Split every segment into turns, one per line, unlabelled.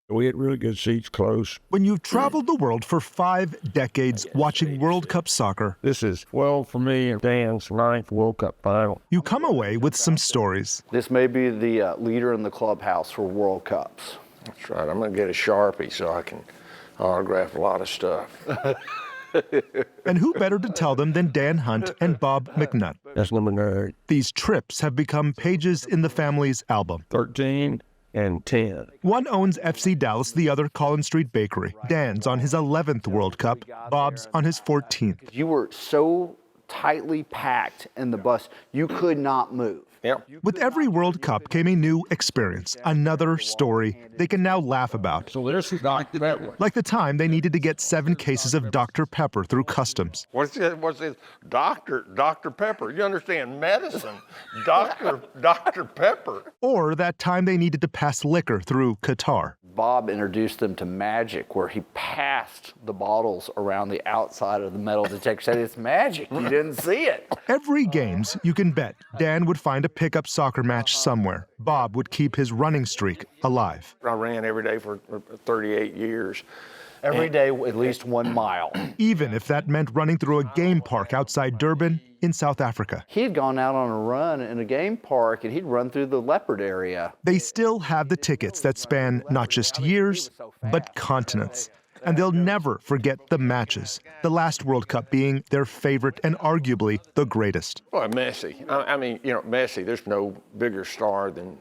We had really good seats close.
When you've traveled the world for 5 decades watching World Cup soccer,
This is, well, for me, Dan's 9th World Cup final.
you come away with some stories.
This may be the leader in the clubhouse for World Cups.
That's right. I'm going to get a Sharpie so I can autograph a lot of stuff.
And who better to tell them than Dan Hunt and Bob McNutt?
That's number 9.
These trips have become pages in the family's album.
13 and 10.
One owns FC Dallas, the other Collins Street Bakery. Dan's on his 11th World Cup, Bob's on his 14th.
You were so tightly packed in the bus, you could not move.
Yep.
With every World Cup came a new experience, another story they can now laugh about.
So this is Dr. Pepper.
Like the time they needed to get 7 cases of Dr. Pepper through customs.
What's this? Dr. Pepper. You understand medicine. Dr. Pepper.
Or that time they needed to pass liquor through Qatar.
Bob introduced them to magic, where he passed the bottles around the outside of the metal detector. Said it's magic. You didn't see it.
Every games, you can bet, Dan would find a pickup soccer match somewhere. Bob would keep his running streak alive.
I ran every day for 38 years.
Every day, at least 1 mile.
Even if that meant running through a game park outside Durban in South Africa.
He had gone out on a run in a game park, and he'd run through the leopard area.
They still have the tickets that span not just years, but continents. And they'll never forget the matches, the last World Cup being their favorite and arguably the greatest.
Boy, Messi. I mean, Messi, there's no bigger star than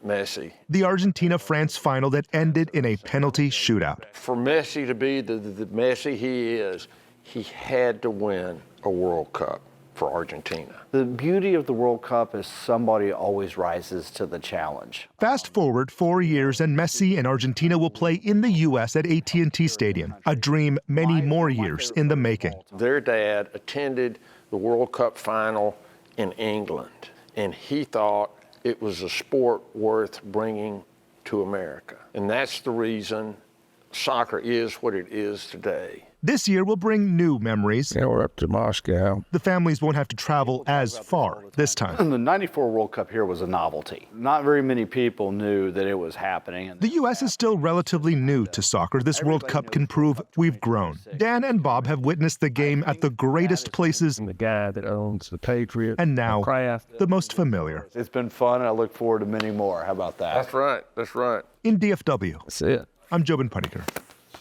Messi.
The Argentina-France final that ended in a penalty shootout.
For Messi to be the Messi he is, he had to win a World Cup for Argentina.
The beauty of the World Cup is somebody always rises to the challenge.
Fast forward 4 years and Messi and Argentina will play in the U.S. at AT&T Stadium, a dream many more years in the making.
Their dad attended the World Cup final in England, and he thought it was a sport worth bringing to America. And that's the reason soccer is what it is today.
This year will bring new memories.
Yeah, we're up to Moscow.
The families won't have to travel as far this time.
The '94 World Cup here was a novelty. Not very many people knew that it was happening.
The U.S. is still relatively new to soccer. This World Cup can prove we've grown. Dan and Bob have witnessed the game at the greatest places.
The guy that owns the Patriot.
And now,
Kraft.
the most familiar.
It's been fun, and I look forward to many more. How about that?
That's right. That's right.
In DFW,
That's it.
I'm Jobin Puttiker.